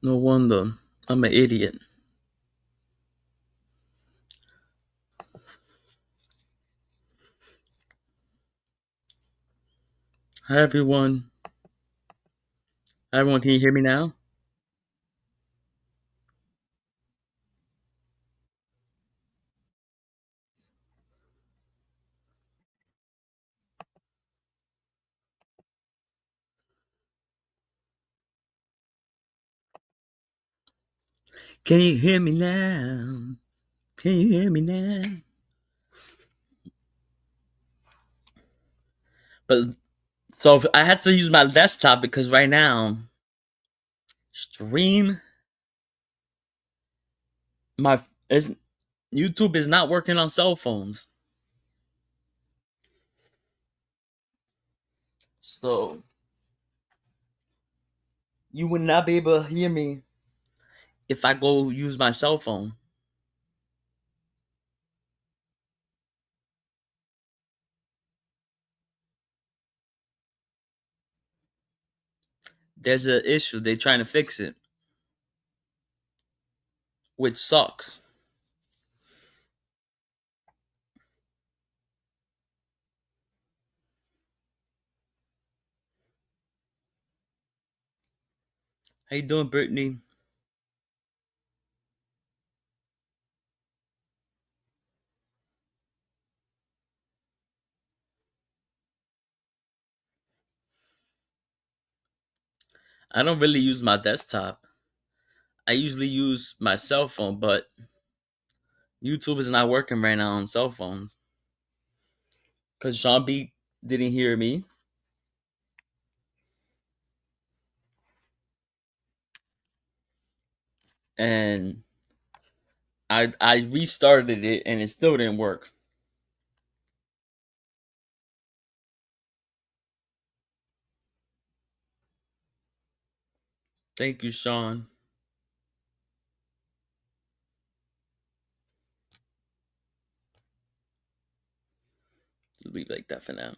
No wonder. I'm an idiot. Hi everyone. Hi everyone, can you hear me now? Can you hear me now? Can you hear me now? But so I had to use my desktop because right now stream my is YouTube is not working on cell phones. So you would not be able to hear me if I go use my cell phone. There's an issue. They're trying to fix it, which sucks. How you doing, Brittany? I don't really use my desktop. I usually use my cell phone, but YouTube is not working right now on cell phones because Sean B didn't hear me, and I restarted it and it still didn't work. Thank you, Sean. Just leave it like that for now.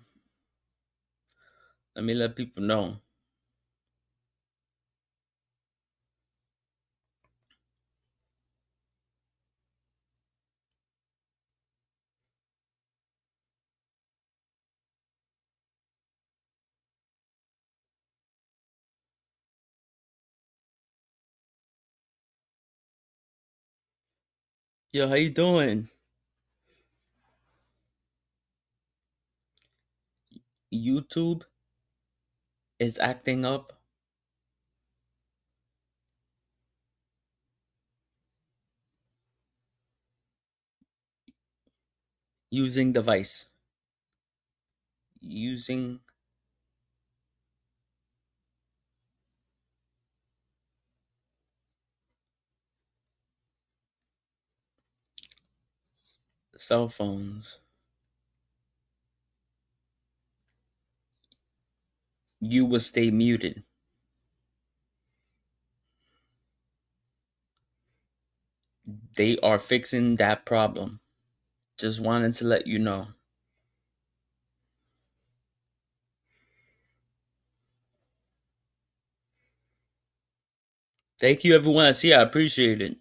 Let me let people know. Yo, how you doing? YouTube is acting up using device. Using cell phones. You will stay muted. They are fixing that problem. Just wanted to let you know. Thank you, everyone. I see. I appreciate it.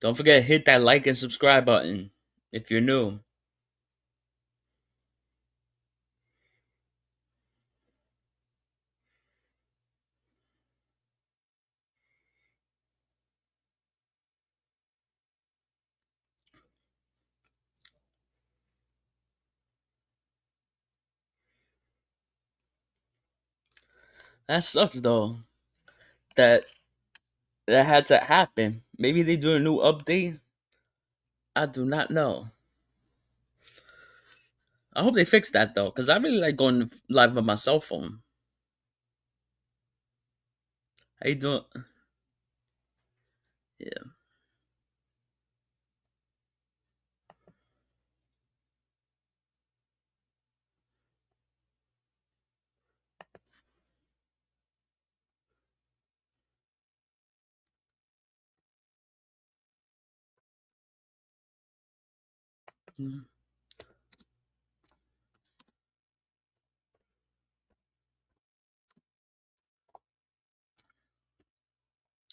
Don't forget to hit that like and subscribe button if you're new. That sucks though. That that had to happen. Maybe they do a new update. I do not know. I hope they fix that though, because I really like going live on my cell phone. How you doing? Yeah. Mm.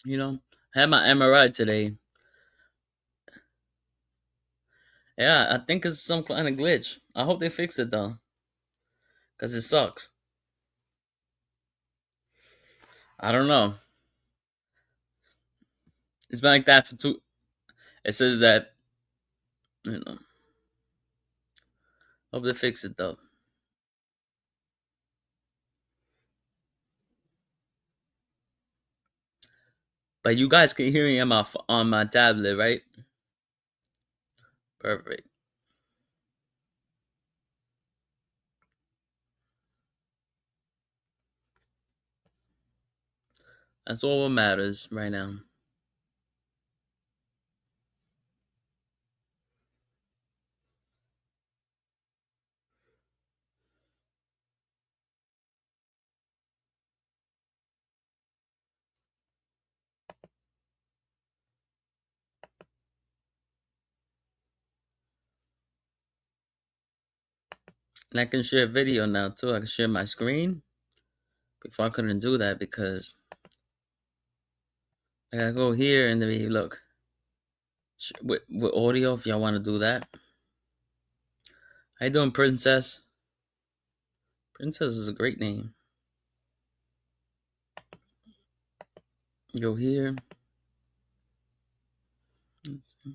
You know, I had my MRI today. Yeah, I think it's some kind of glitch. I hope they fix it though, cause it sucks. I don't know. It's been like that for two. It says that, you know. Hope they fix it though. But you guys can hear me on my tablet, right? Perfect. That's all what matters right now. And I can share video now too. I can share my screen. Before I couldn't do that because I gotta go here and then look with audio. If y'all want to do that, how you doing, Princess? Princess is a great name. Go here. Let's see.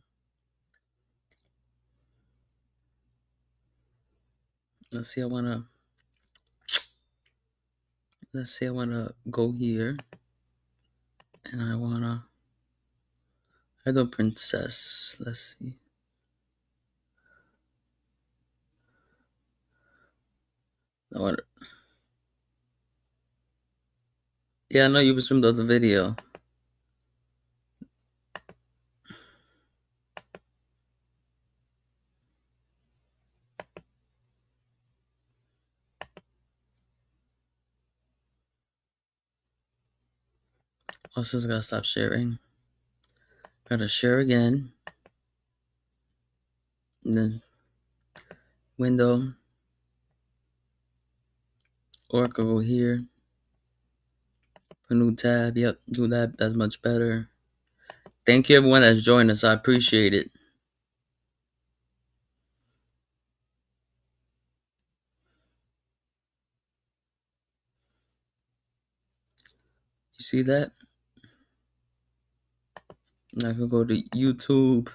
Let's see. I wanna go here, and I wanna. I do Princess. Let's see. I want. Yeah, I know you was from the other video. Also, gotta stop sharing. Gotta share again. And then window. Or I could go here. A new tab. Yep, do that. That's much better. Thank you everyone that's joined us. I appreciate it. You see that? And I can go to YouTube.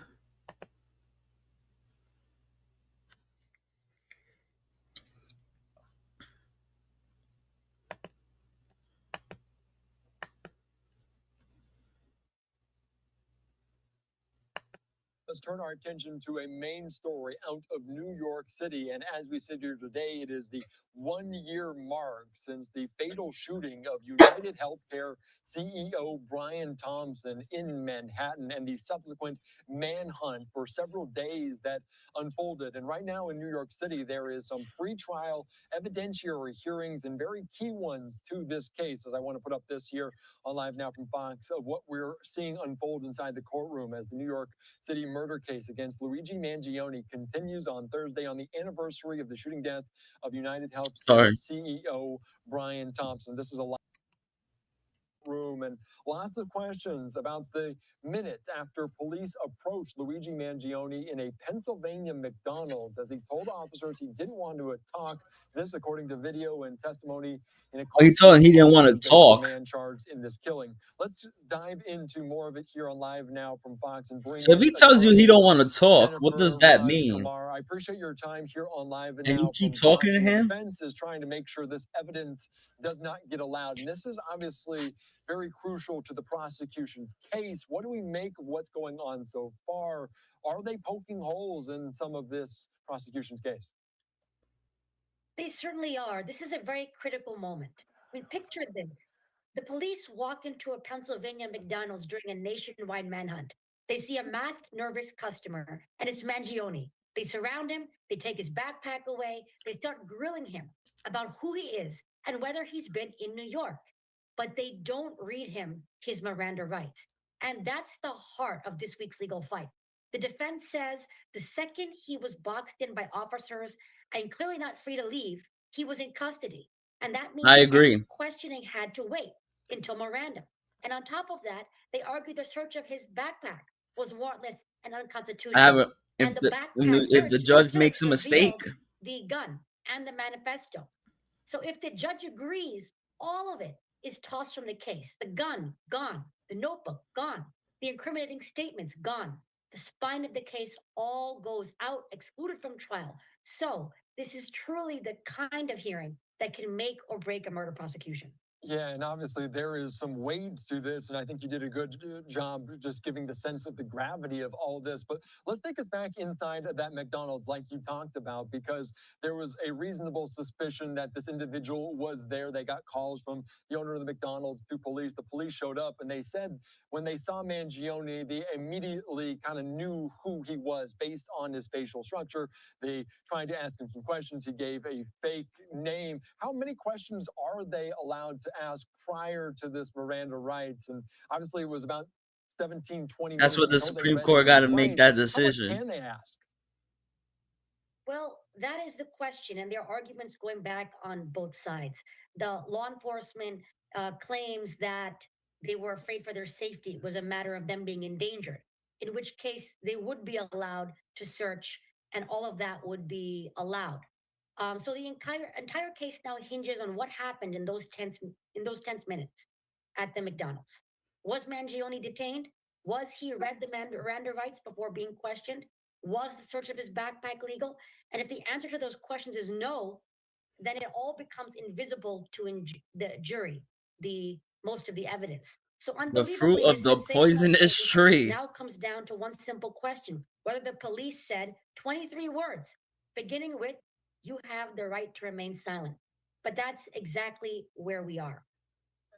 Let's turn our attention to a main story out of New York City. And as we sit here today, it is the 1 year mark since the fatal shooting of United Healthcare CEO Brian Thompson in Manhattan and the subsequent manhunt for several days that unfolded. And right now in New York City, there is some pretrial evidentiary hearings and very key ones to this case. As I want to put up this here on live now from Fox of what we're seeing unfold inside the courtroom as the New York City murder case against Luigi Mangione continues on Thursday on the anniversary of the shooting death of United Healthcare Sorry. CEO Brian Thompson. This is a room and lots of questions about the minutes after police approached Luigi Mangione in a Pennsylvania McDonald's as he told officers he didn't want to talk. This, according to video and testimony in a Oh, he told him he didn't want to the talk. man charged in this killing. Let's dive into more of it here on live now from Fox and bring So if in he tells you he don't want to talk, what does Jennifer that Raj mean? Kumar. I appreciate your time here on live And you now keep from talking Fox. to And the him? defense is trying to make sure this evidence does not get allowed. And this is obviously very crucial to the prosecution's case. What do we make of what's going on so far? Are they poking holes in some of this prosecution's case? They certainly are. This is a very critical moment. I mean, picture this. The police walk into a Pennsylvania McDonald's during a nationwide manhunt. They see a masked, nervous customer, and it's Mangione. They surround him, they take his backpack away, they start grilling him about who he is and whether he's been in New York. But they don't read him his Miranda rights. And that's the heart of this week's legal fight. The defense says the second he was boxed in by officers and clearly not free to leave, he was in custody. And that means I any agree. questioning had to wait until Miranda. And on top of that, they argue the search of his backpack was warrantless and I have unconstitutional. a And if the the backpack if the judge search makes a mistake, revealed the gun and the manifesto. So if the judge agrees, all of it is tossed from the case. The gun, gone. The notebook, gone. The incriminating statements, gone. The spine of the case all goes out, excluded from trial. So this is truly the kind of hearing that can make or break a murder prosecution. Yeah, and obviously there is some weight to this, and I think you did a good job just giving the sense of the gravity of all this. But let's take us back inside of that McDonald's, like you talked about, because there was a reasonable suspicion that this individual was there. They got calls from the owner of the McDonald's to police. The police showed up, and they said when they saw Mangione, they immediately kind of knew who he was based on his facial structure. They tried to ask him some questions. He gave a fake name. How many questions are they allowed to ask prior to this Miranda rights? And obviously, it was about 17, 20 that's minutes what the until they Supreme read Court got his to make rights. that How much decision. can they ask? Well, that is the question, and there are arguments going back on both sides. The law enforcement claims that they were afraid for their safety. It was a matter of them being endangered, in which case they would be allowed to search, and all of that would be allowed. So the entire case now hinges on what happened in those tense minutes at the McDonald's. Was Mangione detained? Was he read the Miranda rights before being questioned? Was the search of his backpack legal? And if the answer to those questions is no, then it all becomes invisible to the jury, the most of the evidence. So The fruit unbelievably, a of the sensational poisonous case tree. now comes down to one simple question: whether the police said 23 words, beginning with, "You have the right to remain silent." But that's exactly where we are.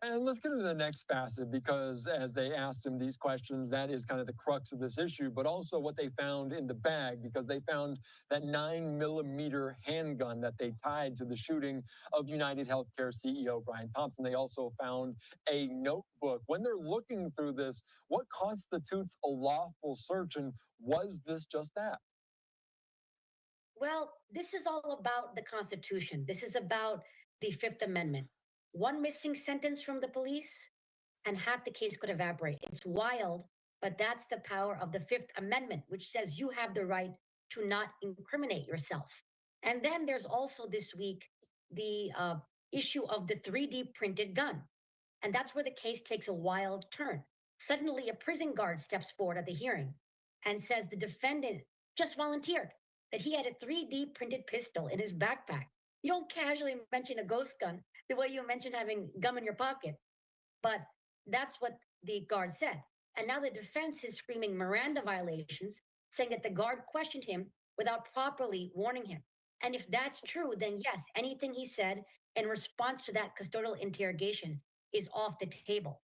And let's get into the next facet because as they asked him these questions, that is kind of the crux of this issue, but also what they found in the bag because they found that 9mm handgun that they tied to the shooting of United Healthcare CEO Brian Thompson. They also found a notebook. When they're looking through this, what constitutes a lawful search and was this just that? Well, this is all about the Constitution. This is about the Fifth Amendment. One missing sentence from the police, and half the case could evaporate. It's wild, but that's the power of the Fifth Amendment, which says you have the right to not incriminate yourself. And then there's also this week the issue of the 3D printed gun. And that's where the case takes a wild turn. Suddenly, a prison guard steps forward at the hearing and says the defendant just volunteered that he had a 3D printed pistol in his backpack. You don't casually mention a ghost gun the way you mention having gum in your pocket. But that's what the guard said. And now the defense is screaming Miranda violations, saying that the guard questioned him without properly warning him. And if that's true, then yes, anything he said in response to that custodial interrogation is off the table.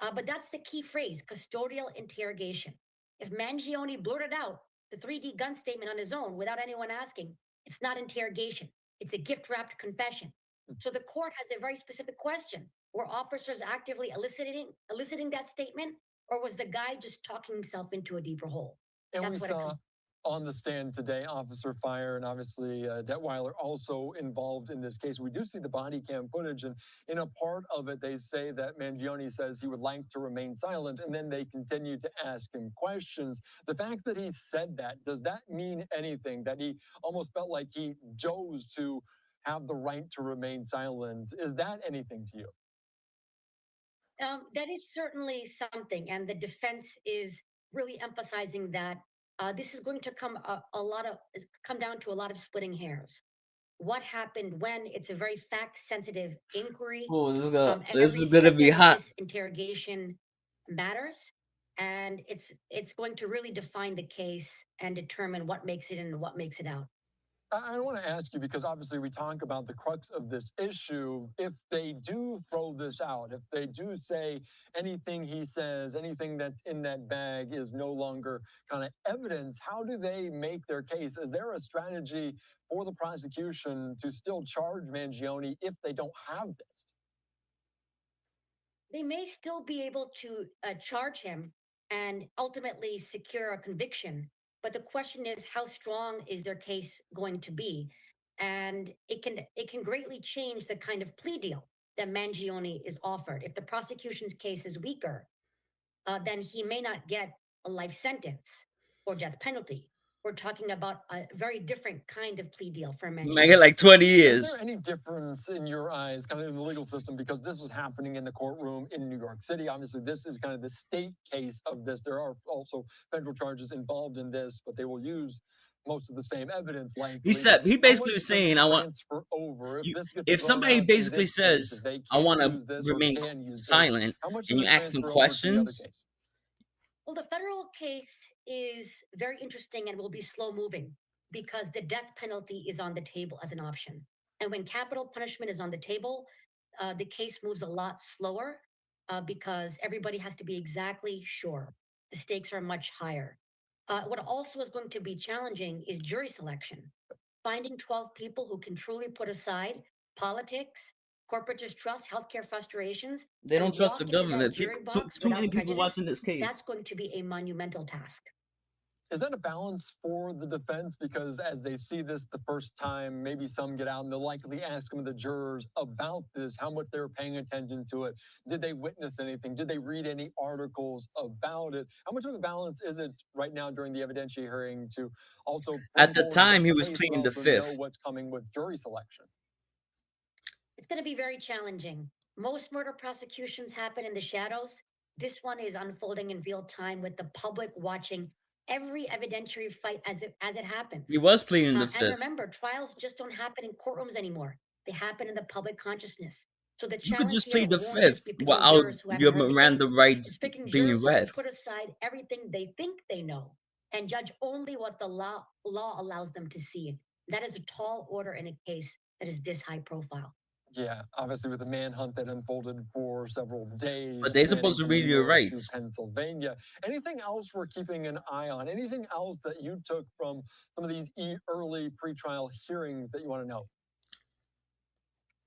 But that's the key phrase, custodial interrogation. If Mangione blurted out the 3D gun statement on his own without anyone asking, it's not interrogation. It's a gift wrapped confession. So the court has a very specific question: were officers actively eliciting that statement, or was the guy just talking himself into a deeper hole? And we That's what it saw comes. on the stand today, Officer Fire and obviously Detweiler also involved in this case. We do see the body cam footage, and in a part of it, they say that Mangione says he would like to remain silent, and then they continue to ask him questions. The fact that he said that, does that mean anything? That he almost felt like he chose to have the right to remain silent? Is that anything to you? That is certainly something, and the defense is really emphasizing that this is going to come down to a lot of splitting hairs. What happened when? It's a very fact sensitive inquiry. Oh, this Every is gonna be second of hot. this interrogation matters, and it's going to really define the case and determine what makes it in and what makes it out. I want to ask you because obviously we talk about the crux of this issue. If they do throw this out, if they do say anything he says, anything that's in that bag is no longer kind of evidence, how do they make their case? Is there a strategy for the prosecution to still charge Mangione if they don't have this? They may still be able to charge him and ultimately secure a conviction. But the question is, how strong is their case going to be? And it can greatly change the kind of plea deal that Mangione is offered. If the prosecution's case is weaker, then he may not get a life sentence or death penalty. We're talking about a very different kind of plea deal for You might get like 20 Is years. there any difference in your eyes, kind of in the legal system, because this was happening in the courtroom in New York City? Obviously, this is kind of the state case of this. There are also federal charges involved in this, but they will use most of the same evidence. He said he How basically much was does it saying, I want transfer over you. this gets If thrown somebody out in basically this case, says, if they I can't want to use this or remain can use this, silent, how much and does you it ask them transfer over to the other questions, case? Well, the federal case is very interesting and will be slow moving because the death penalty is on the table as an option. And when capital punishment is on the table, the case moves a lot slower because everybody has to be exactly sure. The stakes are much higher. What also is going to be challenging is jury selection. Finding 12 people who can truly put aside politics, corporate distrust, healthcare frustrations, they don't and trust the walk into that government. jury People, box too many without people prejudice, watching this that's case. going to be a monumental task. Is that a balance for the defense? Because as they see this the first time, maybe some get out and they'll likely ask some of the jurors about this, how much they were paying attention to it. Did they witness anything? Did they read any articles about it? How much of a balance is it right now during the evidentiary hearing to also At the forward time, he this was case, pleading but the also know fifth. what's coming with jury selection? It's going to be very challenging. Most murder prosecutions happen in the shadows. This one is unfolding in real time with the public watching every evidentiary fight as it happens. He was pleading the And fifth. remember, trials just don't happen in courtrooms anymore. They happen in the public consciousness. So the You could challenge just here plead the won't just fifth be picking without jurors who your haven't heard the Miranda case. rights It's picking being jurors who read. can put aside everything they think they know and judge only what the law allows them to see. That is a tall order in a case that is this high profile. Yeah, obviously with the manhunt that unfolded for several days. But they're spanning supposed to from read New your York to rights. Pennsylvania. Anything else we're keeping an eye on? Anything else that you took from some of these early pretrial hearings that you want to know?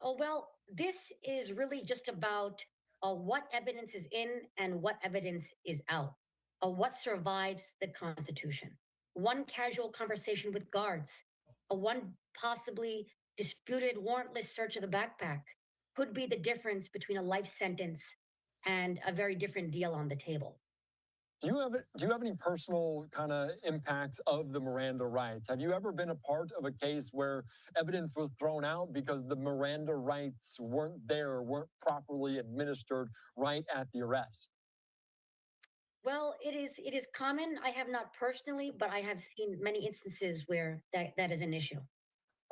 Oh, well, this is really just about what evidence is in and what evidence is out, what survives the Constitution. One casual conversation with guards, one possibly disputed warrantless search of the backpack could be the difference between a life sentence and a very different deal on the table. Do you have any personal kind of impacts of the Miranda rights? Have you ever been a part of a case where evidence was thrown out because the Miranda rights weren't there, weren't properly administered right at the arrest? Well, it is common. I have not personally, but I have seen many instances where that is an issue.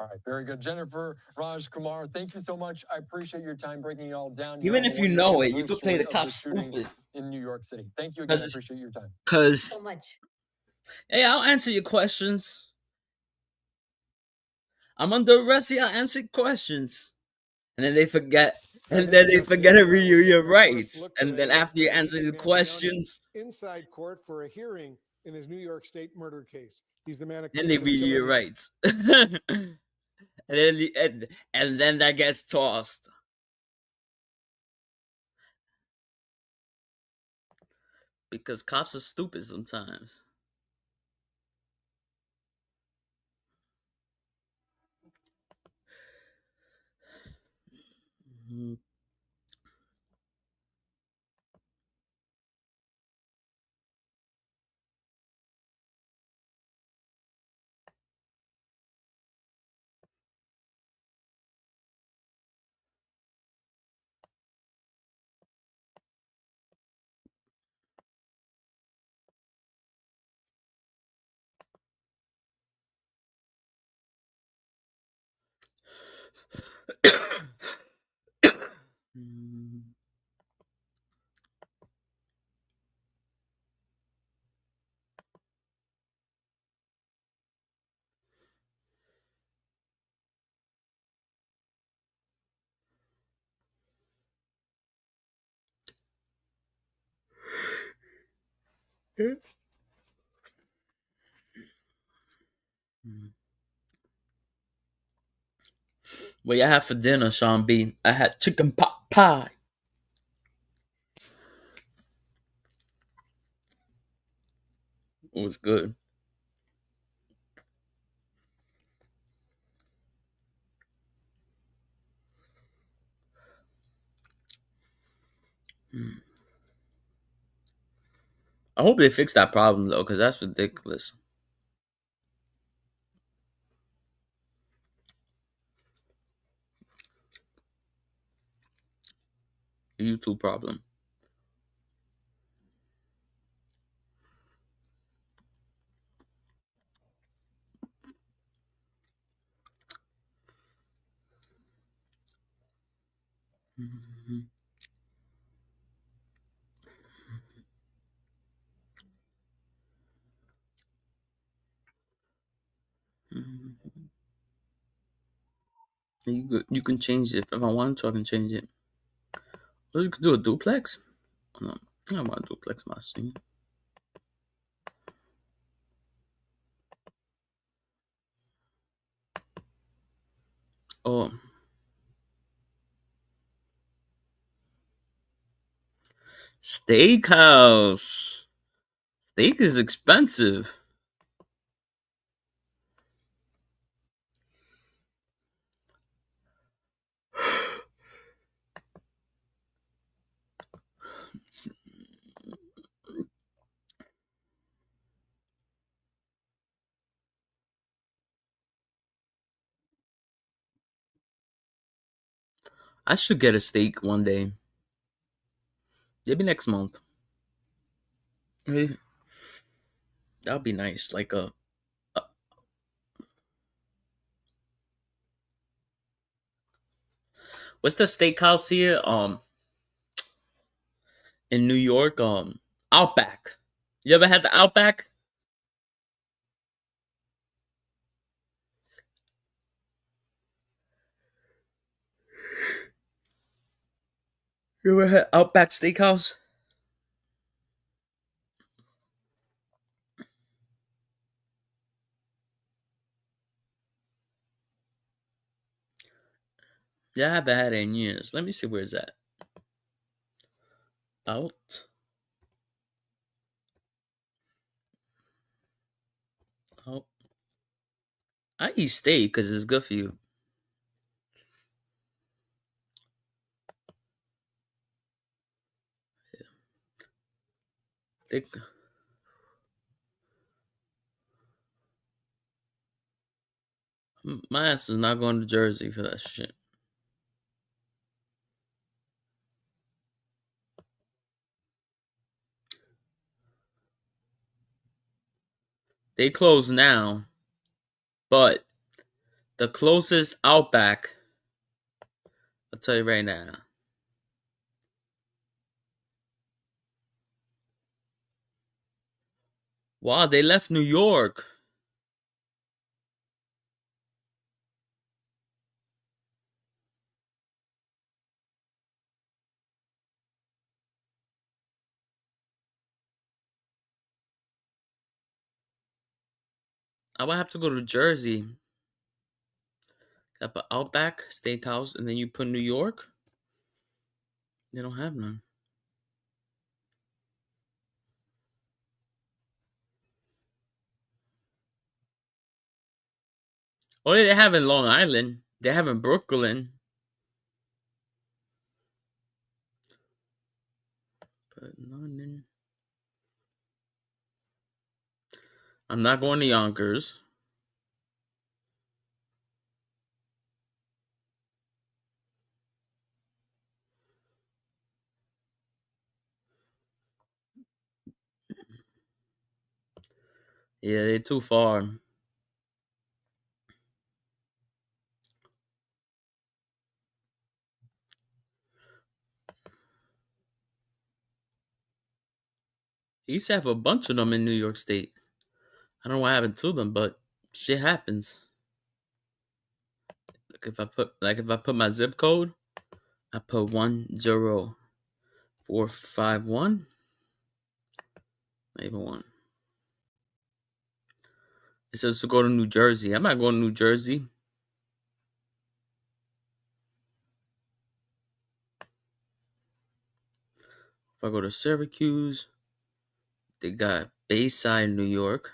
All right, very good. Jennifer Raj Kumar, thank you so much. I appreciate your time breaking it all down. Even if you know it, you could play the cop stupid. In New York City. Thank you again. I appreciate your time. Because, So much. hey, I'll answer your questions. I'm under arrest. I'll answer questions. And then they forget. And then they forget to review your rights. And then after you answer the questions, inside court for a hearing in his New York State murder case. He's the man. Then they review your rights. and then that gets tossed. Because cops are stupid sometimes. Mm-hmm. What you had for dinner, Sean B? I had chicken pot pie. It was good. I hope they fix that problem though, because that's ridiculous. YouTube problem. Mhm. Mhm. You can change it if I want to. I can change it. Or you can do a duplex. No, I want to duplex my screen. Oh, steakhouse. Steak is expensive. I should get a steak one day. Maybe next month. That would be nice. Like a what's the steakhouse here? In New York, Outback. You ever had the Outback? You ever had Outback Steakhouse? Yeah, I haven't had it in years. Let me see where's that. Out. Oh, I eat steak because it's good for you. They, my ass is not going to Jersey for that shit. They close now, but the closest Outback, I'll tell you right now. Wow, they left New York. I would have to go to Jersey. I put Outback Steakhouse, and then you put New York. They don't have none. Oh, yeah, they have in Long Island. They have in Brooklyn. But none in. I'm not going to Yonkers. Yeah, they're too far. He used to have a bunch of them in New York State. I don't know what happened to them, but shit happens. Like if I put my zip code, I put 10451. Not even one. It says to go to New Jersey. I'm not going to New Jersey. If I go to Syracuse, they got Bayside, New York.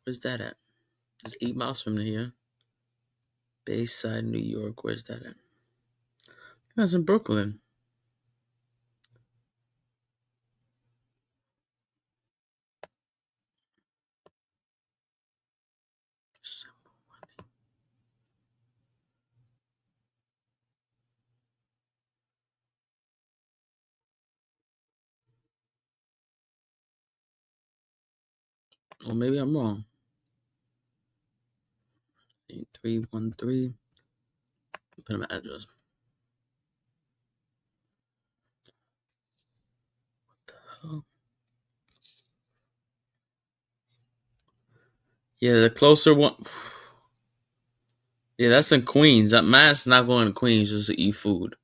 Where's that at? It's 8 miles from here. Bayside, New York. Where's that at? That's in Brooklyn. Or maybe I'm wrong. 313. Put in my address. Oh. Yeah, the closer one. Yeah, that's in Queens. Mine's not going to Queens just to eat food.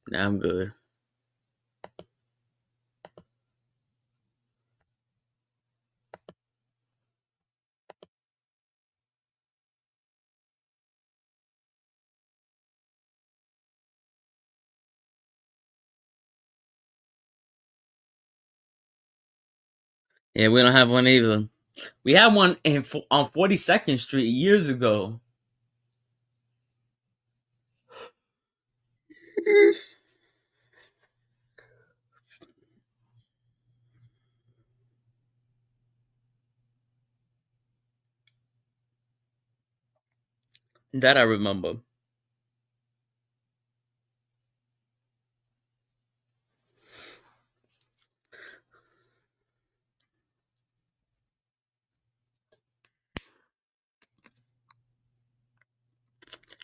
Nah, I'm good. Yeah, we don't have one either. We had one on 42nd Street years ago. That I remember.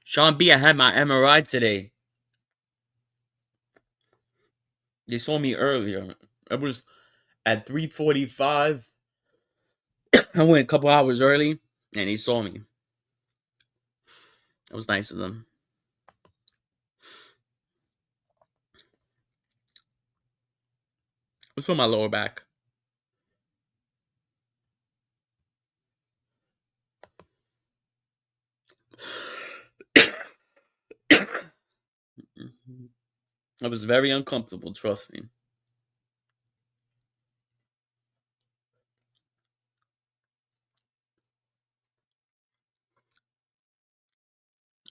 Sean B, I had my MRI today. They saw me earlier. It was at 3:45. I went a couple hours early, and he saw me. It was nice of them. It was for my lower back. It was very uncomfortable, trust me.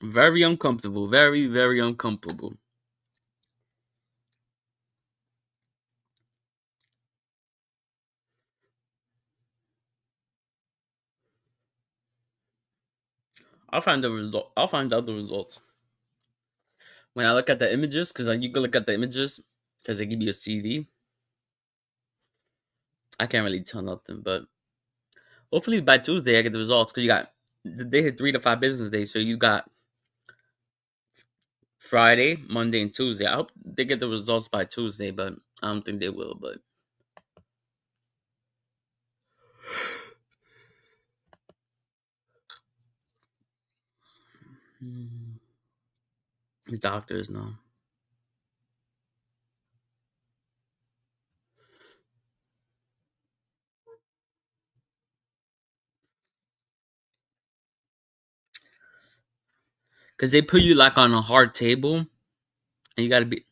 Very uncomfortable. Very, very uncomfortable. I'll find the result. I'll find out the results when I look at the images, because you can look at the images because they give you a CD. I can't really tell nothing, but hopefully by Tuesday I get the results, because they hit 3 to 5 business days, so you got Friday, Monday, and Tuesday. I hope they get the results by Tuesday, but I don't think they will. But the doctors know. Because they put you like on a hard table, and you got to be.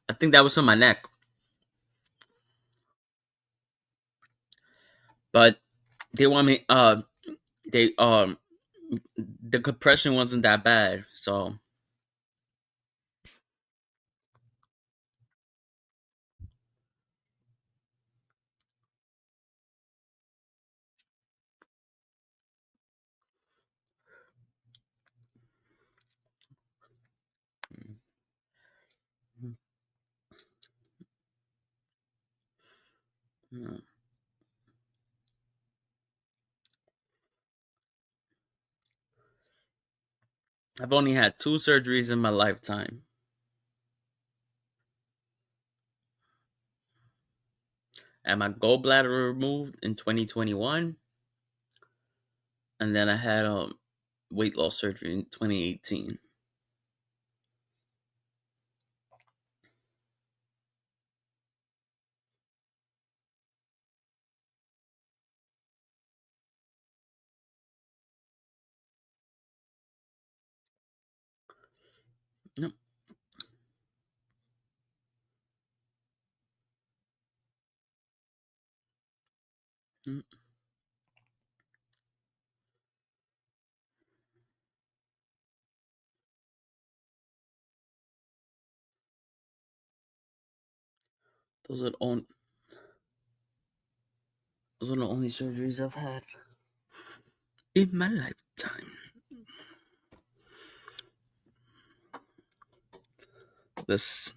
I think that was on my neck, but they want me. They the compression wasn't that bad, so. Yeah. I've only had 2 surgeries in my lifetime. I had my gallbladder removed in 2021, and then I had weight loss surgery in 2018. Yep. Mm. Those are the only. Those are the only surgeries I've had in my lifetime. This.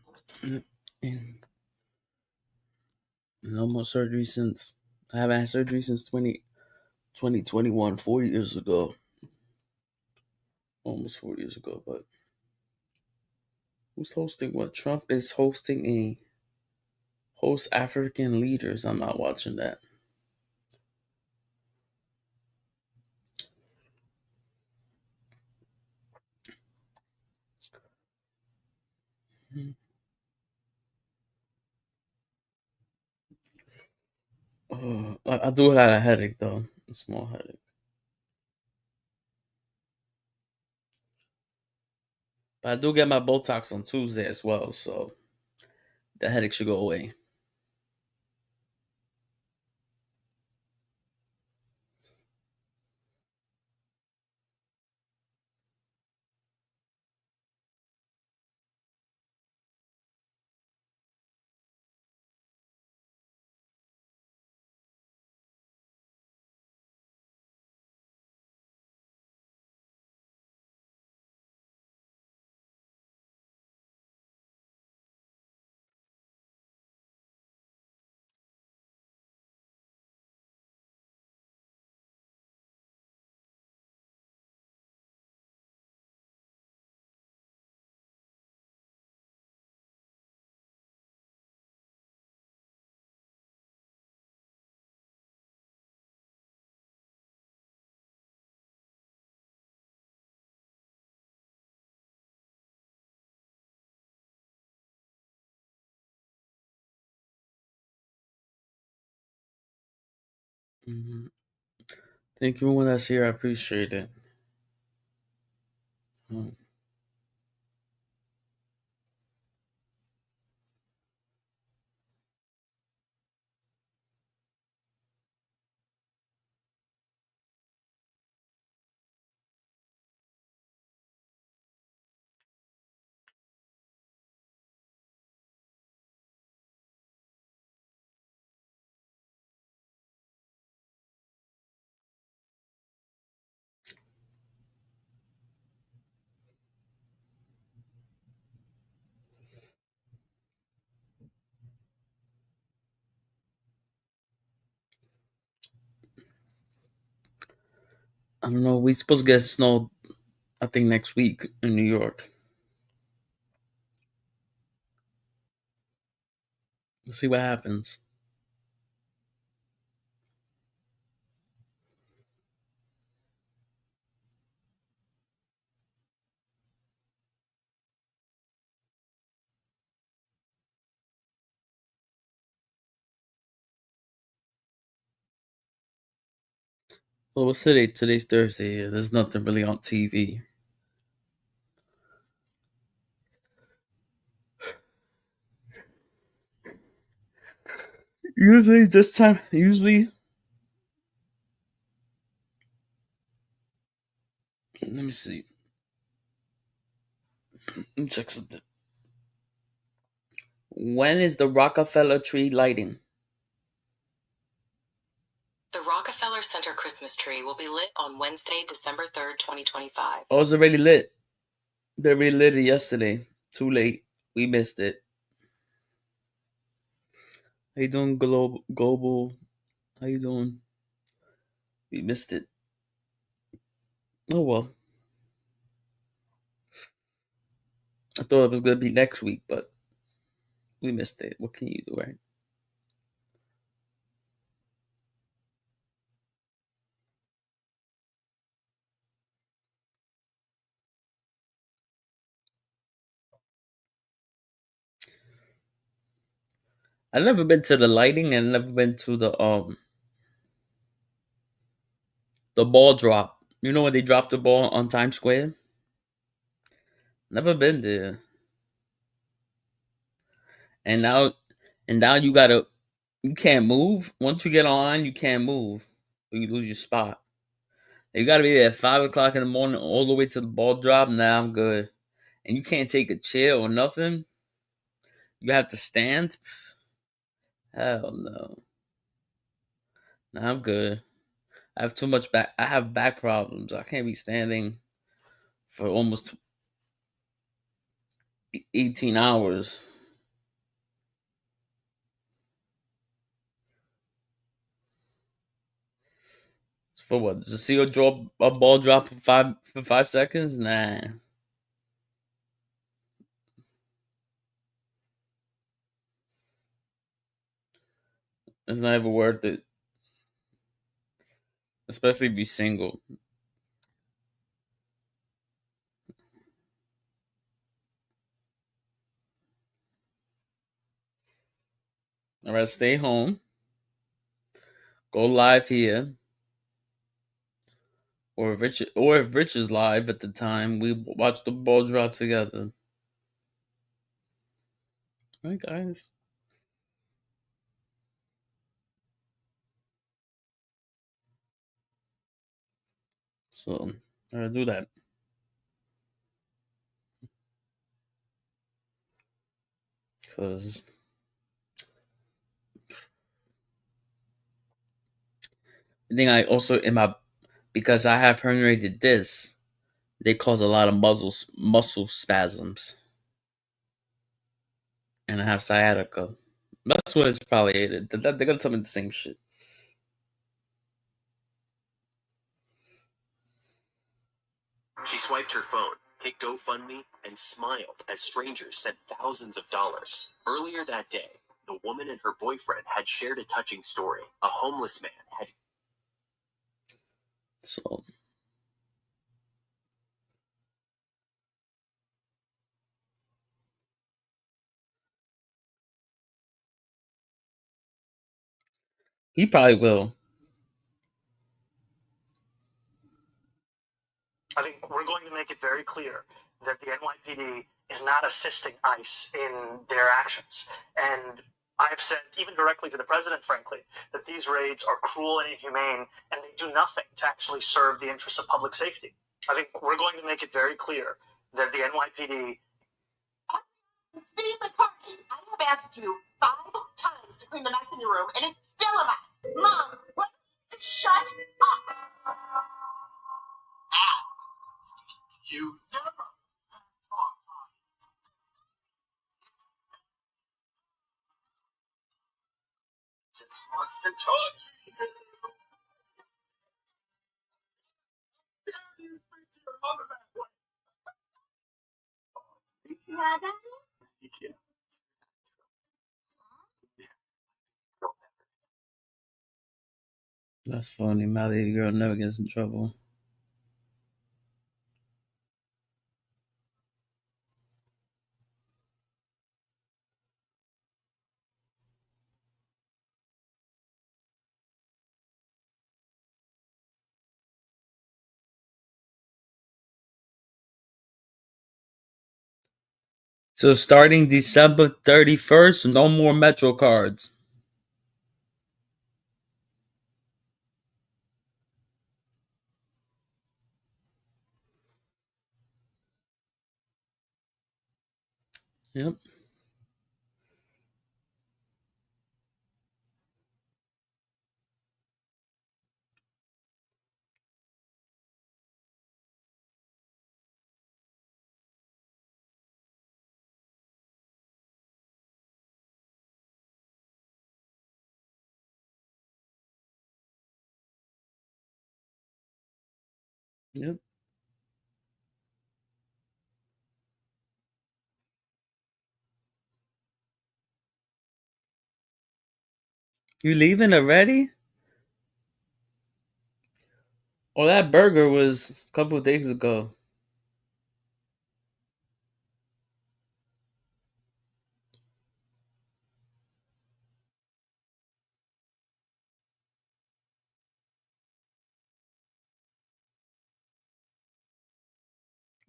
No more surgery since I haven't had surgery since 2021, 4 years ago. Almost 4 years ago, but who's hosting what? Trump is hosting a host African leaders. I'm not watching that. I do have a headache though, a small headache. But I do get my Botox on Tuesday as well, so the headache should go away. Mm-hmm. Thank you, everyone that's here. I appreciate it. Mm. I don't know. We supposed to get snow, I think, next week in New York. We'll see what happens. Well, what's today? Today's Thursday. There's nothing really on TV. Usually this time, let me see. Let me check something. When is the Rockefeller tree lighting? The Rockefeller Center Christmas tree will be lit on Wednesday, December 3rd, 2025. Oh, it's already lit. They already lit it yesterday. Too late. We missed it. How you doing, Global? How you doing? We missed it. Oh well. I thought it was gonna be next week, but we missed it. What can you do, right? I've never been to the lighting and never been to the ball drop. You know when they drop the ball on Times Square? Never been there. And now you can't move. Once you get online, you can't move. Or you lose your spot. You gotta be there at 5 o'clock in the morning all the way to the ball drop. Nah, I'm good. And you can't take a chair or nothing. You have to stand. Hell no. Nah, I'm good. I have too much back. I have back problems. I can't be standing for almost 18 hours. For what? To see a ball drop for 5 seconds? Nah. It's not even worth it. Especially if you single. Alright, stay home. Go live here. Or if Rich is live at the time, we watch the ball drop together. Right, guys? So, alright, do that. Because I think I also because I have herniated discs, they cause a lot of muscle spasms, and I have sciatica. That's what it's probably. They're gonna tell me the same shit. She swiped her phone, hit GoFundMe, and smiled as strangers sent thousands of dollars. Earlier that day, the woman and her boyfriend had shared a touching story. A homeless man had. So he probably will. I think we're going to make it very clear that the NYPD is not assisting ICE in their actions. And I've said, even directly to the president, frankly, that these raids are cruel and inhumane, and they do nothing to actually serve the interests of public safety. I think we're going to make it very clear that the NYPD. Steve McCarthy, I have asked you 5 times to clean the mess in your room, and it's still a mess. Mom, what? Shut up. You never talk. Just wants to talk. That's funny. My lady girl never gets in trouble. So starting December 31st, no more Metro cards. Yep. Yep. You leaving already? Oh, that burger was a couple of days ago.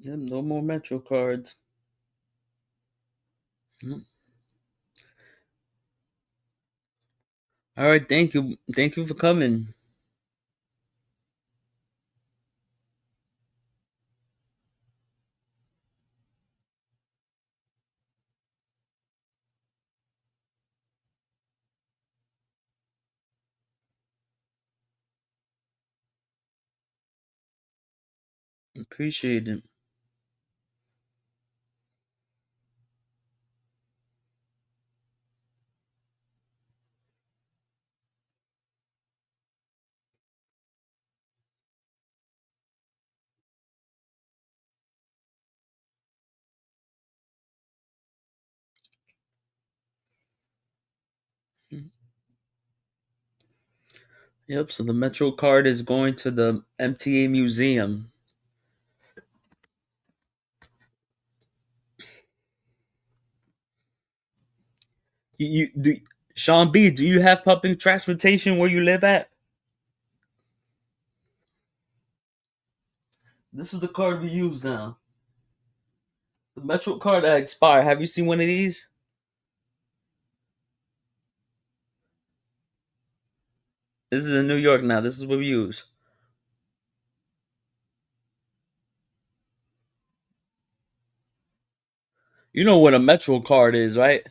Yep, no more Metro cards. Yep. All right, thank you. Thank you for coming. Appreciate it. Yep, so the Metro card is going to the MTA museum. You do, Sean B, do you have public transportation where you live at? This is the card we use now. The Metro card that expired. Have you seen one of these? This is in New York now. This is what we use. You know what a Metro card is, right?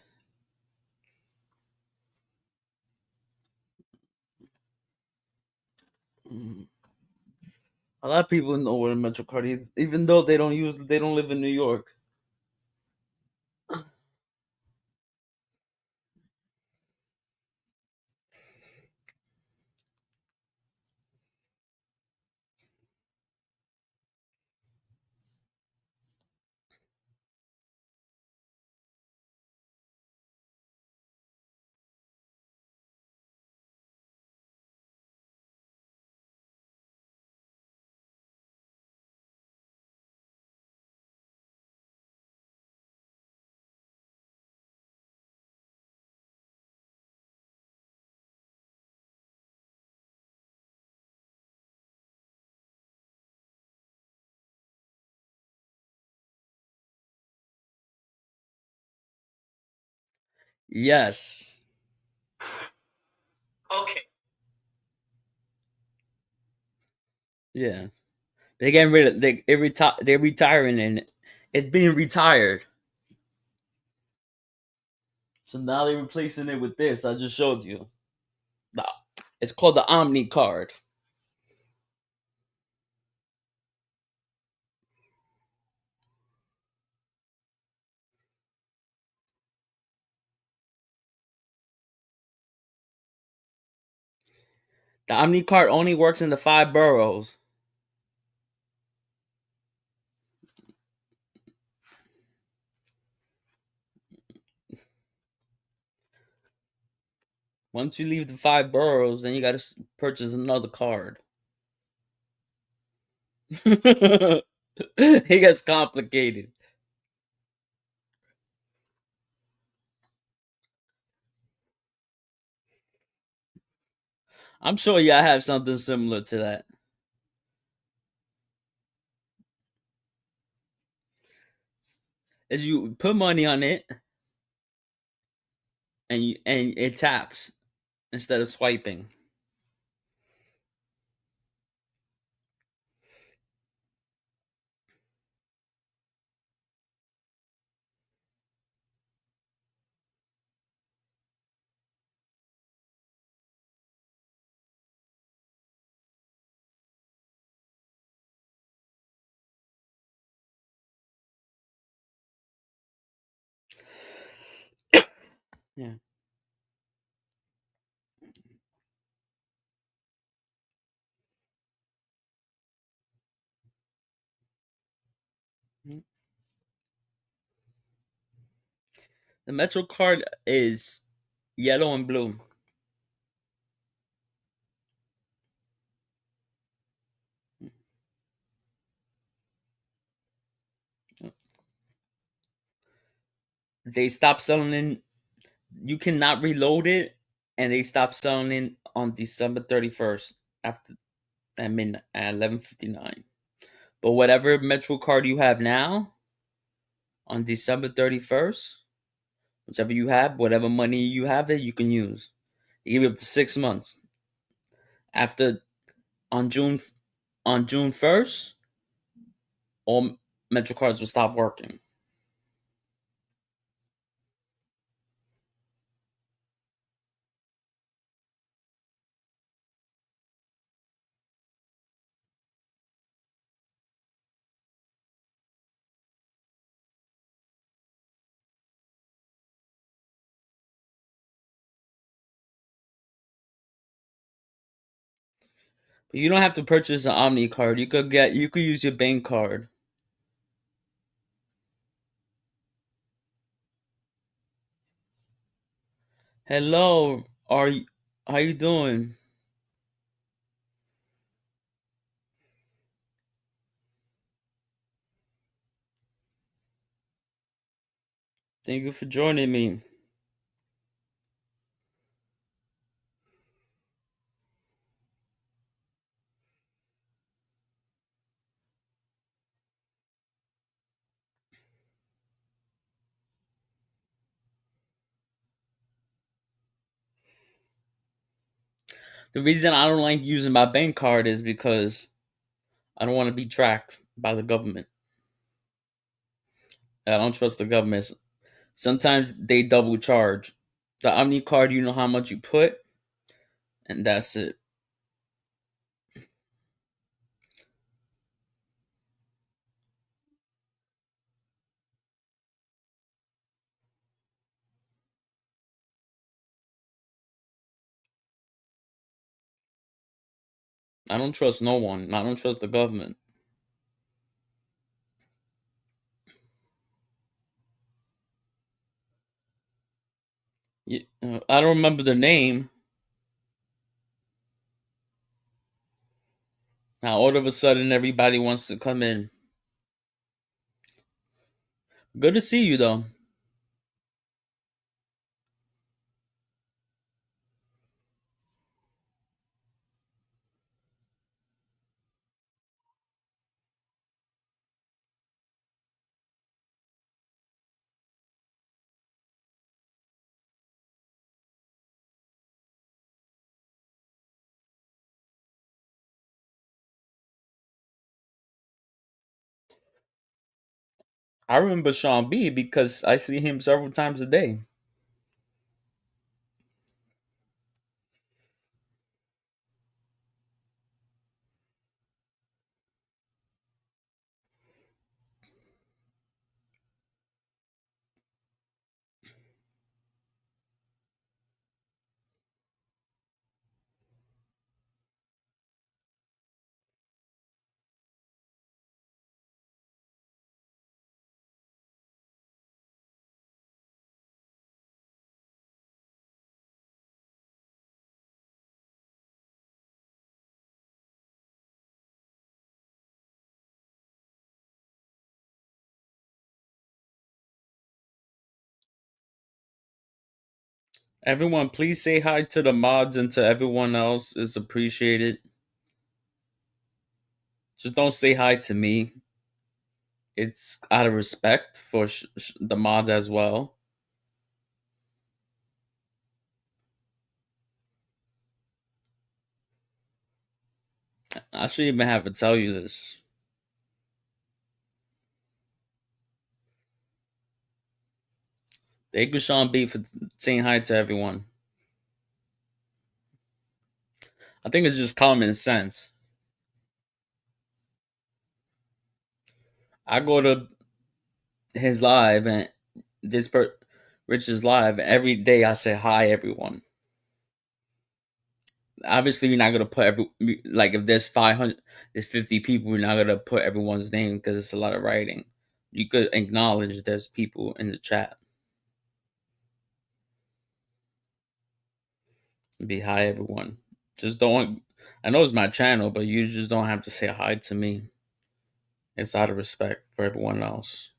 A lot of people know what a Metro card is, even though they don't live in New York. Yes. Okay. Yeah. They getting rid of they're retiring and it's being retired. So now they're replacing it with this. I just showed you. It's called the Omni card. The Omni card only works in the 5 boroughs. Once you leave the 5 boroughs, then you got to purchase another card. It gets complicated. I'm sure y'all have something similar to that. Is you put money on it and it taps instead of swiping. Yeah. The Metro card is yellow and blue. They stopped selling in. You cannot reload it, and they stopped selling it on December 31st after at midnight at 11:59. But whatever Metro card you have now, on December 31st, whichever you have, whatever money you have there, you can use. They give you up to 6 months. After on June 1st, all Metro cards will stop working. But you don't have to purchase an Omni card. You could use your bank card. Hello, how you doing? Thank you for joining me. The reason I don't like using my bank card is because I don't want to be tracked by the government. I don't trust the government. Sometimes they double charge. The Omni card, you know how much you put, and that's it. I don't trust no one. I don't trust the government. I don't remember the name. Now all of a sudden everybody wants to come in. Good to see you though. I remember Sean B because I see him several times a day. Everyone, please say hi to the mods and to everyone else. It's appreciated. Just don't say hi to me. It's out of respect for the mods as well. I shouldn't even have to tell you this. Thank you, Sean B, for saying hi to everyone. I think it's just common sense. I go to his live and Rich's live every day. I say hi, everyone. Obviously, you're not gonna put like if there's 500, there's 50 people. You're not gonna put everyone's name because it's a lot of writing. You could acknowledge there's people in the chat. Be hi, everyone. Just don't. I know it's my channel, but you just don't have to say hi to me. It's out of respect for everyone else.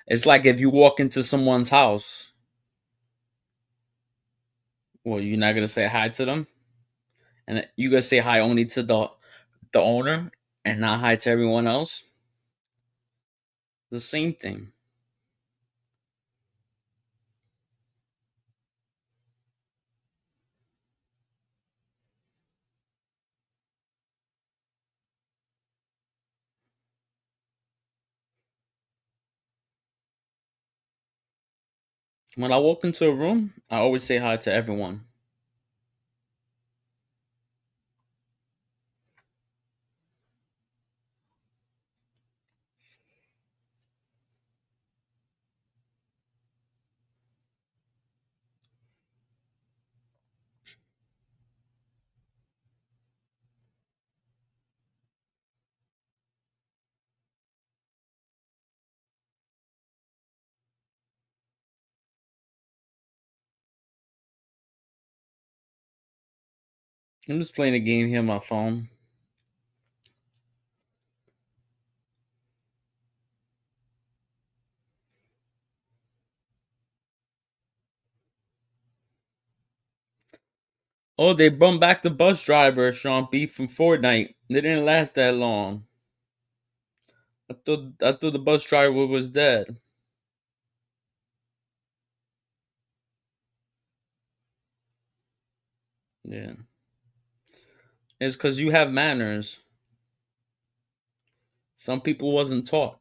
It's like if you walk into someone's house, well, you're not gonna say hi to them, and you gonna say hi only to the owner and not hi to everyone else. The same thing. When I walk into a room, I always say hi to everyone. I'm just playing a game here on my phone. Oh, they brought back the bus driver, Sean B from Fortnite. They didn't last that long. I thought the bus driver was dead. Yeah. It's because you have manners. Some people wasn't taught.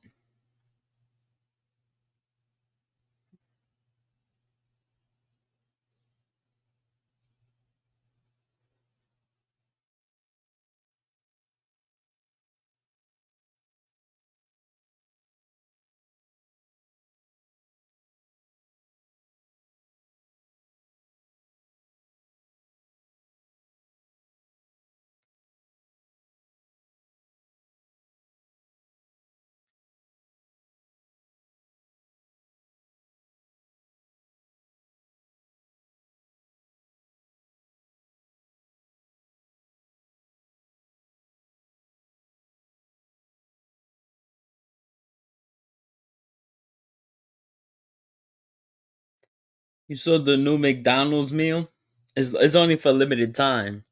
You saw the new McDonald's meal? It's only for a limited time.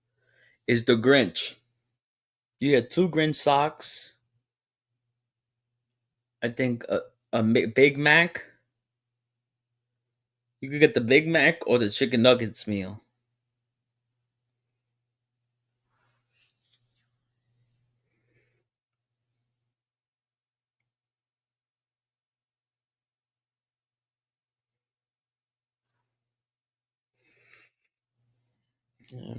It's the Grinch. You get 2 Grinch socks. I think Big Mac. You could get the Big Mac or the chicken nuggets meal. Yeah.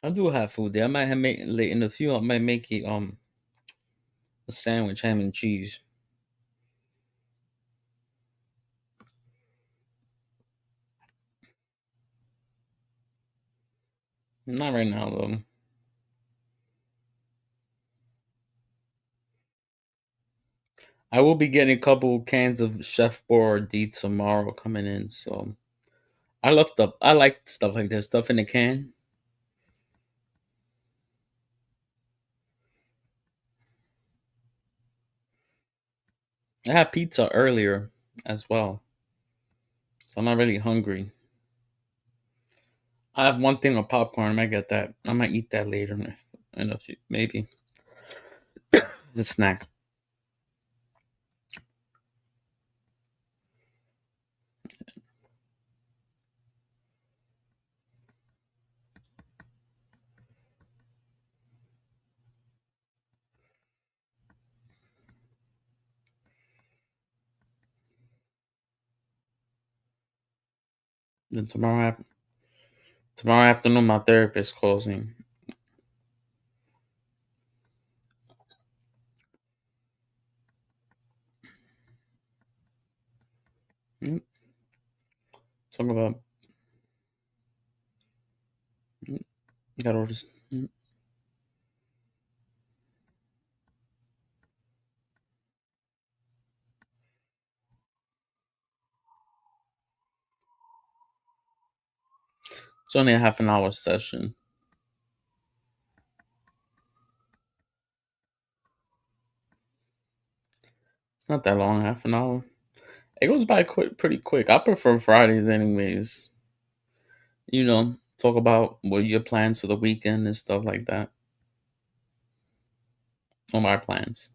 I do have food there. I might have made in a few. I might make it a sandwich, ham and cheese. Not right now though. I will be getting a couple cans of Chef Boyardee tomorrow coming in. So I like stuff like that. Stuff in the can. I had pizza earlier as well, so I'm not really hungry. I have one thing of popcorn. I might get that. I might eat that later in a few, maybe the snack. Then tomorrow afternoon, my therapist calls me. Mm, Talk about got orders. It's only a half an hour session. It's not that long, half an hour. It goes by pretty quick. I prefer Fridays, anyways. Talk about what your plans for the weekend and stuff like that. Or my plans.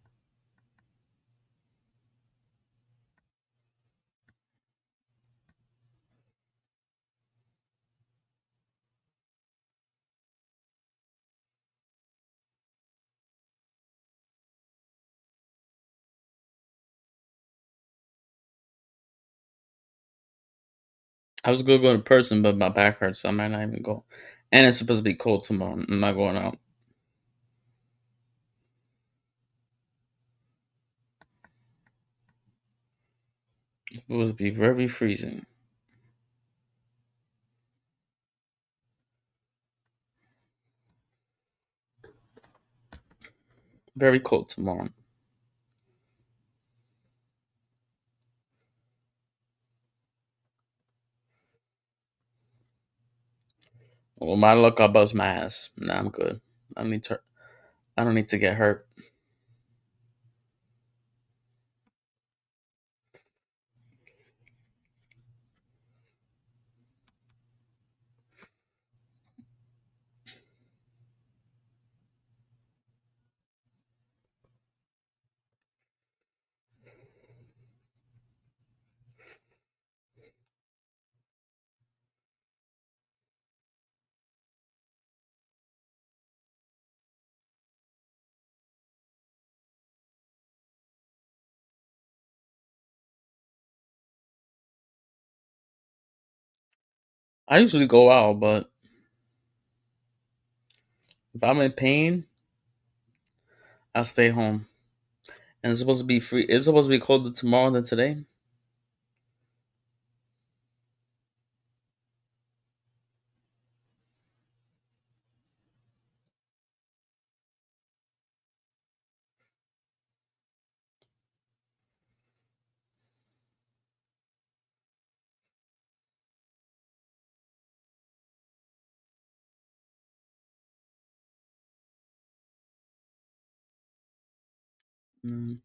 I was gonna go in person, but my back hurts, so I might not even go. And it's supposed to be cold tomorrow. I'm not going out. It's supposed to be very freezing. Very cold tomorrow. Well, my luck, I bust my ass. Nah, I'm good. I don't need to. I don't need to get hurt. I usually go out, but if I'm in pain, I stay home. And it's supposed to be free. It's supposed to be colder tomorrow than today. Mm.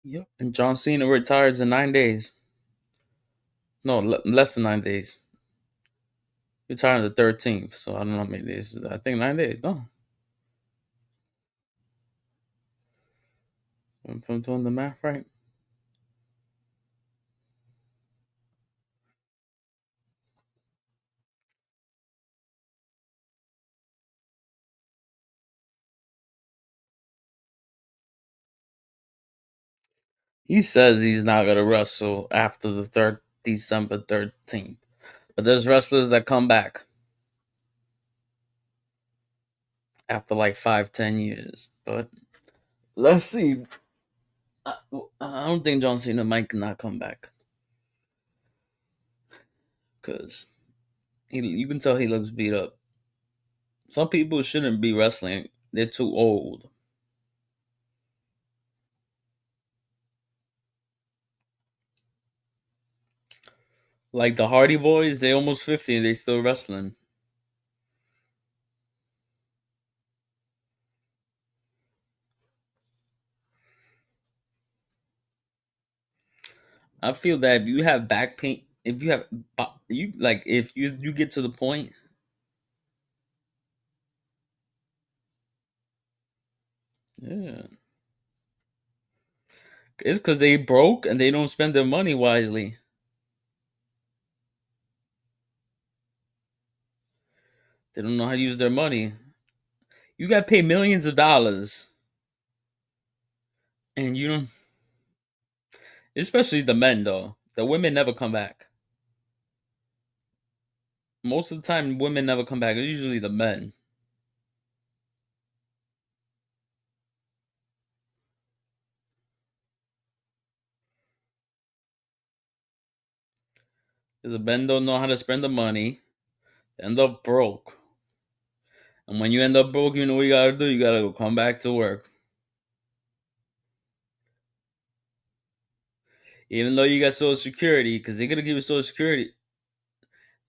Yep. And John Cena retires in 9 days. No, less than 9 days. Retired on the 13th. So I don't know how many days. I think 9 days. No, if I'm doing the math right. He says he's not gonna wrestle after the December 13th. But there's wrestlers that come back after like 5-10 years. But let's see. I don't think John Cena might not come back because you can tell he looks beat up. Some people shouldn't be wrestling; they're too old. Like the Hardy Boys, they almost 50 and they still wrestling. I feel that if you have back pain, if you have you like if you get to the point, yeah, it's because they broke and they don't spend their money wisely. They don't know how to use their money. You got to pay millions of dollars, and you don't. Especially the men, though. The women never come back. Most of the time, women never come back. It's usually the men. Because the men don't know how to spend the money. They end up broke. And when you end up broke, you know what you gotta do? You gotta go come back to work. Even though you got Social Security, because they're gonna give you Social Security.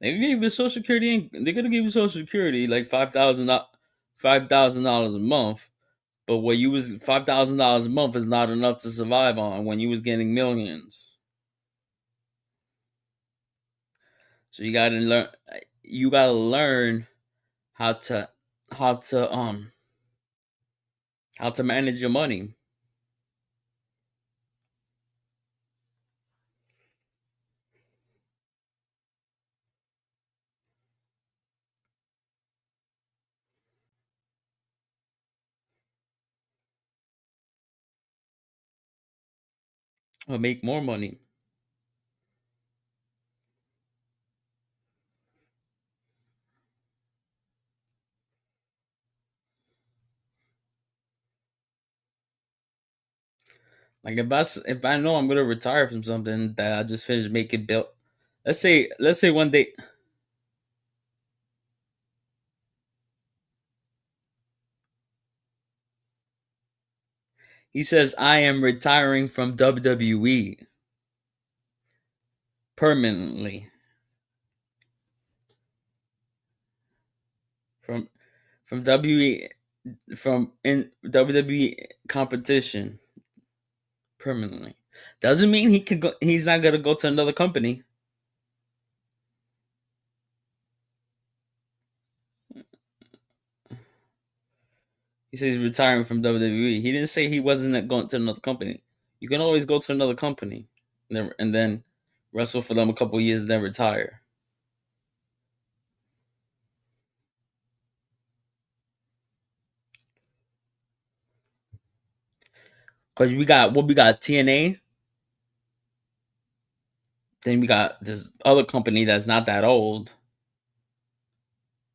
They're gonna give you Social Security. They're gonna give you Social Security like $5,000 a month. But what you was $5,000 a month is not enough to survive on when you was getting millions. So you gotta learn. You gotta learn how to how to um how to manage your money or make more money. Like if I know I'm gonna retire from something that I just finished making bill, let's say one day he says I am retiring from WWE permanently from from WWE from in WWE competition permanently. Doesn't mean he could go. He's not gonna go to another company. He says he's retiring from WWE. He didn't say he wasn't going to another company. You can always go to another company and then wrestle for them a couple years, then retire. Because we got TNA. Then we got this other company that's not that old.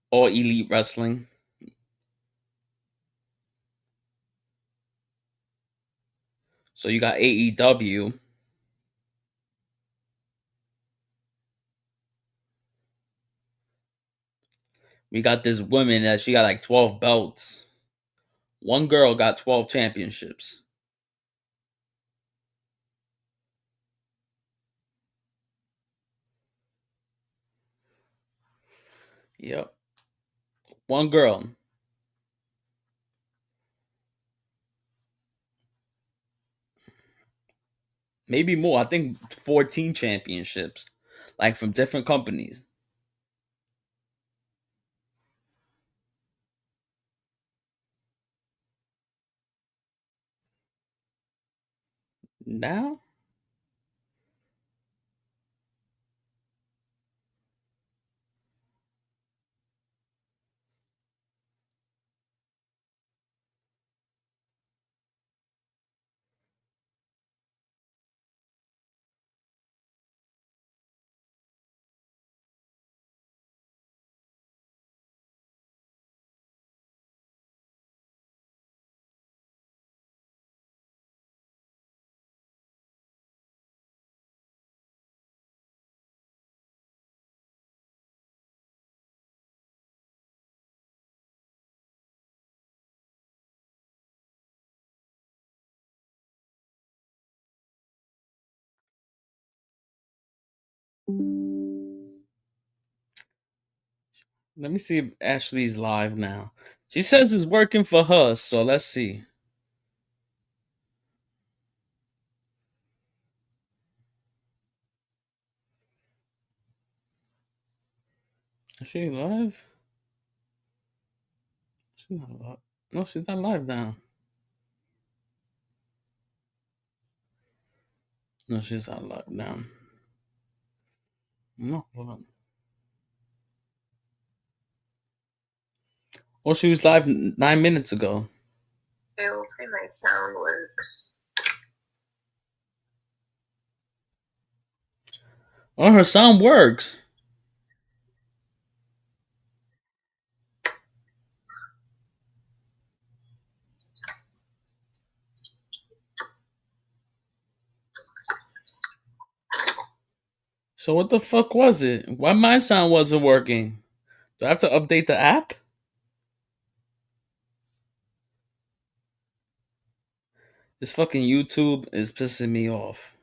All Elite Wrestling. So you got AEW. We got this woman that she got like 12 belts. One girl got 12 championships. Yep. One girl. Maybe more. I think 14 championships. Like from different companies. Now? Let me see if Ashley's live now. She says it's working for her, so let's see. Is she live? She's not live. No, she's not live now. No, she's not live now. No, hold on. Well, she was live 9 minutes ago. Hopefully my sound works. Oh, her sound works. So what the fuck was it? Why my sound wasn't working? Do I have to update the app? This fucking YouTube is pissing me off.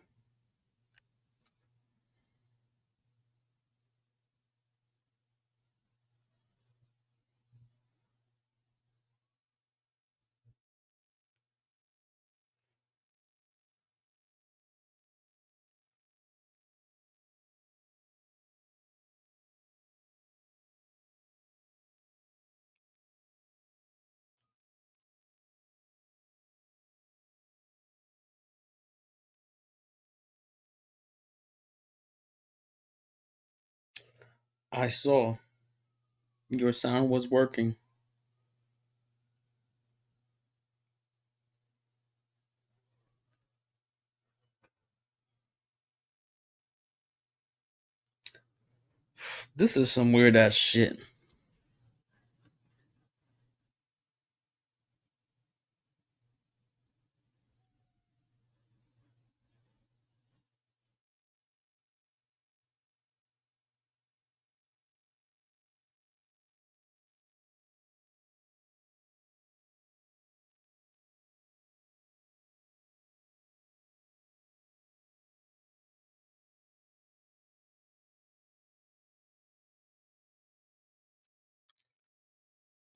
I saw your sound was working. This is some weird ass shit.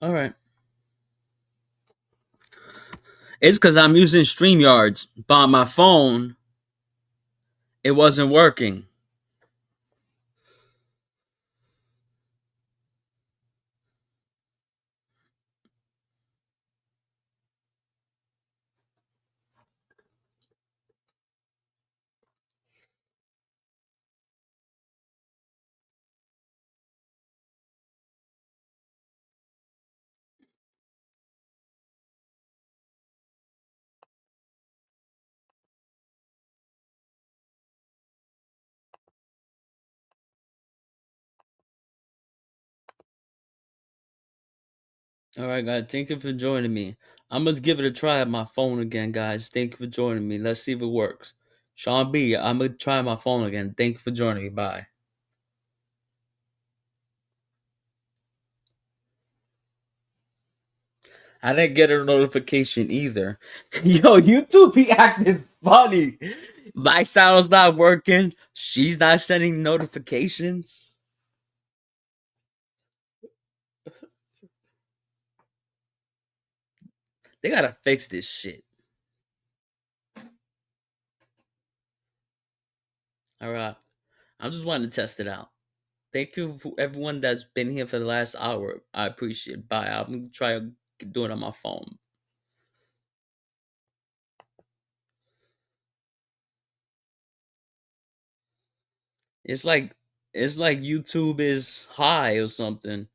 All right. It's because I'm using StreamYards, but on my phone, it wasn't working. All right, guys. Thank you for joining me. I'm gonna give it a try on my phone again, guys. Thank you for joining me. Let's see if it works. Sean B, I'm gonna try my phone again. Thank you for joining me. Bye. I didn't get a notification either. Yo, YouTube be acting funny. My sound's not working. She's not sending notifications. They gotta fix this shit. All right. I just wanted to test it out. Thank you for everyone that's been here for the last hour. I appreciate it. Bye. I'm gonna try to do it on my phone. It's like YouTube is high or something.